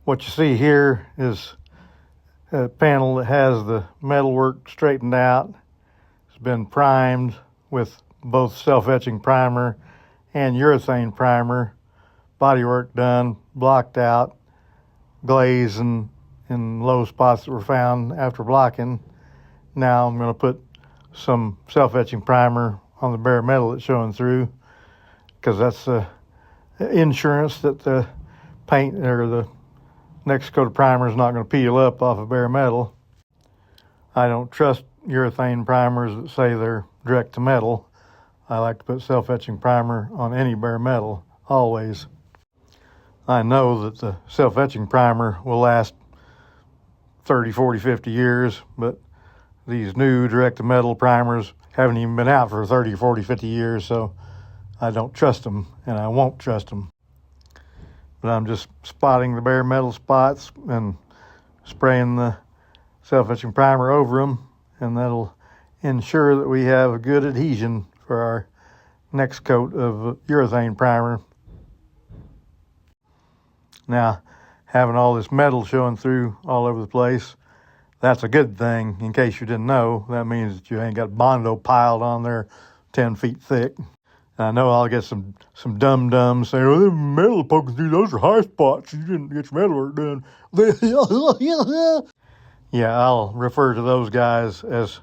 What you see here is a panel that has the metalwork straightened out. It's been primed with both self-etching primer and urethane primer. Bodywork done, blocked out, glaze in low spots that were found after blocking. Now I'm going to put some self-etching primer on the bare metal that's showing through, because that's the insurance that the paint or the next coat of primer is not going to peel up off of bare metal. I don't trust urethane primers that say they're direct to metal. I like to put self-etching primer on any bare metal, always. I know that the self-etching primer will last 30, 40, 50 years, but these new direct-to-metal primers haven't even been out for 30, 40, 50 years, so I don't trust them, and I won't trust them. But I'm just spotting the bare metal spots and spraying the self-etching primer over them, and that'll ensure that we have a good adhesion for our next coat of urethane primer. Now, having all this metal showing through all over the place, that's a good thing. In case you didn't know, that means that you ain't got Bondo piled on there 10 feet thick. And I know I'll get some dum-dums saying, "Oh, them metal poking through, those are high spots. You didn't get your metal work done." Yeah, I'll refer to those guys as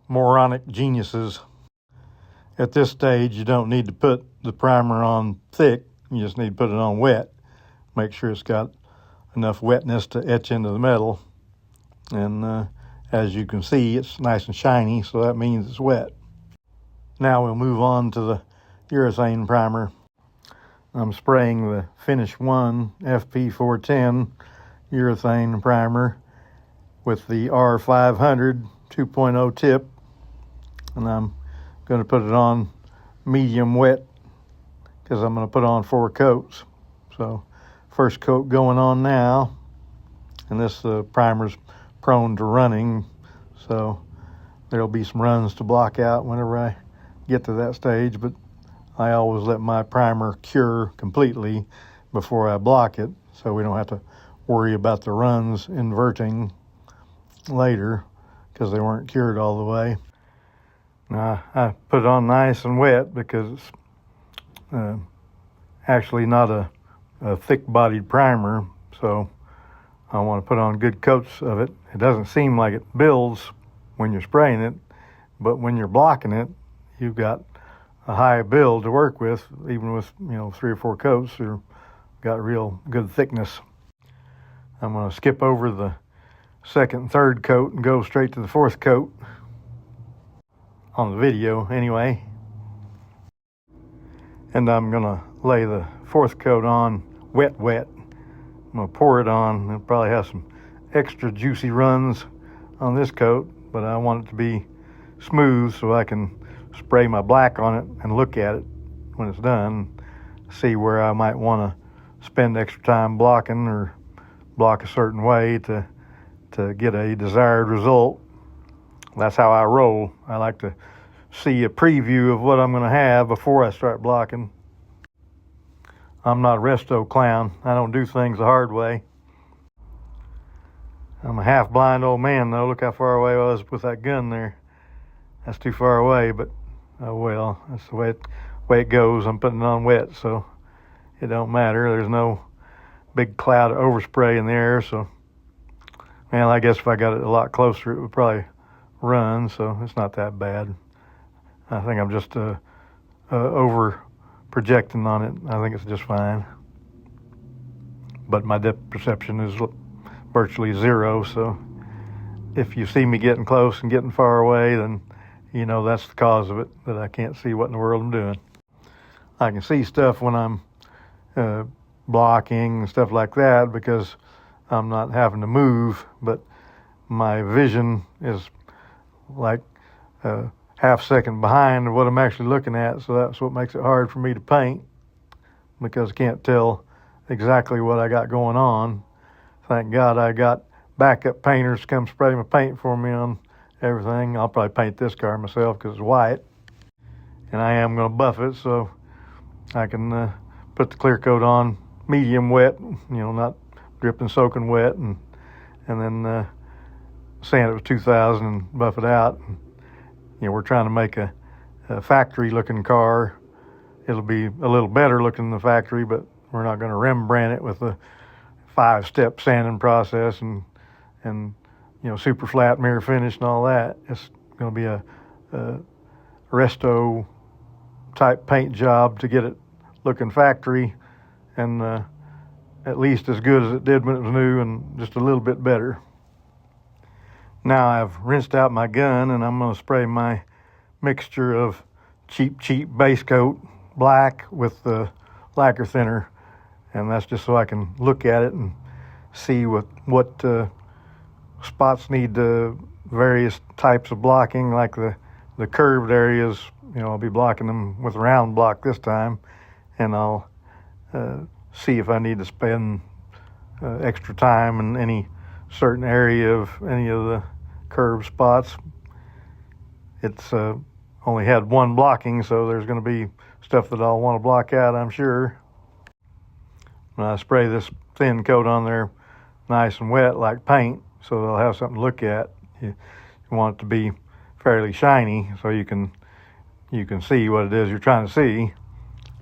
moronic geniuses. At this stage, you don't need to put the primer on thick. You just need to put it on wet. Make sure it's got enough wetness to etch into the metal. And as you can see, it's nice and shiny, so that means it's wet. Now we'll move on to the urethane primer. I'm spraying the Finish 1 FP410 urethane primer with the R500 2.0 tip, and I'm going to put it on medium wet because I'm going to put on 4 coats. So first coat going on now, and this primer's prone to running, so there'll be some runs to block out whenever I get to that stage, but I always let my primer cure completely before I block it, so we don't have to worry about the runs inverting later because they weren't cured all the way. Now, I put it on nice and wet because it's actually not a thick-bodied primer, so I want to put on good coats of it. It doesn't seem like it builds when you're spraying it, but when you're blocking it, you've got a high build to work with. Even with 3 or 4 coats, you've got real good thickness. I'm going to skip over the second and third coat and go straight to the 4th coat on the video anyway. And I'm going to lay the 4th coat on wet. I'm going to pour it on. It'll probably have some extra juicy runs on this coat, but I want it to be smooth so I can spray my black on it and look at it when it's done, see where I might want to spend extra time blocking or block a certain way to get a desired result. That's how I roll. I like to see a preview of what I'm going to have before I start blocking. I'm not a resto clown. I don't do things the hard way. I'm a half-blind old man, though. Look how far away I was with that gun there. That's too far away, but oh well. That's the way it goes. I'm putting it on wet, so it don't matter. There's no big cloud of overspray in the air, so well, I guess if I got it a lot closer, it would probably run, so it's not that bad. I think I'm just over projecting on it. I think it's just fine. But my depth perception is virtually 0, so if you see me getting close and getting far away, then you know that's the cause of it, that I can't see what in the world I'm doing. I can see stuff when I'm blocking and stuff like that because I'm not having to move, but my vision is like a half second behind what I'm actually looking at, so that's what makes it hard for me to paint because I can't tell exactly what I got going on. Thank God I got backup painters to come spray my paint for me on everything. I'll probably paint this car myself because it's white, and I am going to buff it so I can put the clear coat on medium wet, not dripping, soaking wet, and then sand it with 2000 and buff it out. And, we're trying to make a factory-looking car. It'll be a little better looking than the factory, but we're not going to Rembrandt it with a 5-step sanding process and super flat mirror finish and all that. It's going to be a resto type paint job to get it looking factory, and at least as good as it did when it was new, and just a little bit better. Now I've rinsed out my gun, and I'm going to spray my mixture of cheap base coat black with the lacquer thinner, and that's just so I can look at it and see what spots need various types of blocking, like the curved areas. I'll be blocking them with round block this time, and I'll see if I need to spend extra time in any certain area of any of the curved spots. It's only had one blocking, so there's going to be stuff that I'll want to block out, I'm sure. When I spray this thin coat on there nice and wet like paint, so they'll have something to look at. You want it to be fairly shiny so you can see what it is you're trying to see.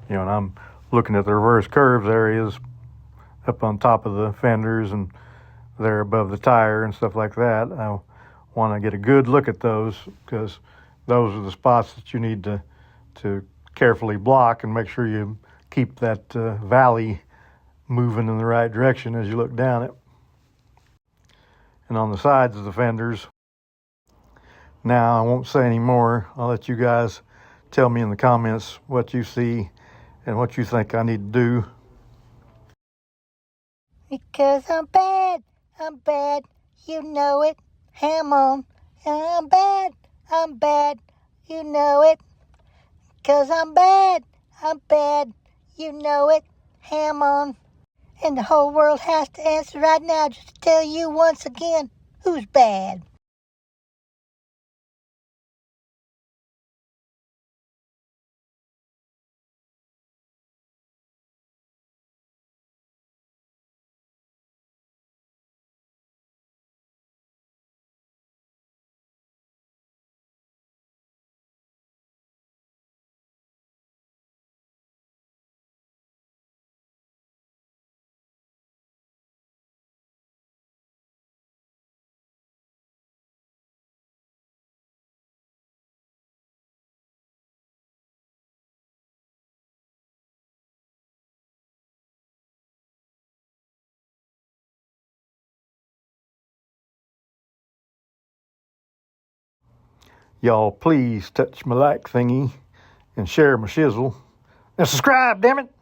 And I'm looking at the reverse curves areas up on top of the fenders and there above the tire and stuff like that. I want to get a good look at those, because those are the spots that you need to carefully block and make sure you keep that valley moving in the right direction as you look down it. And on the sides of the fenders, now I won't say any more. I'll let you guys tell me in the comments what you see and what you think I need to do. Because I'm bad, you know it, ham on. And I'm bad, you know it. Because I'm bad, you know it, ham on. And the whole world has to answer right now just to tell you once again who's bad. Y'all please touch my like thingy and share my shizzle. And subscribe, damn it!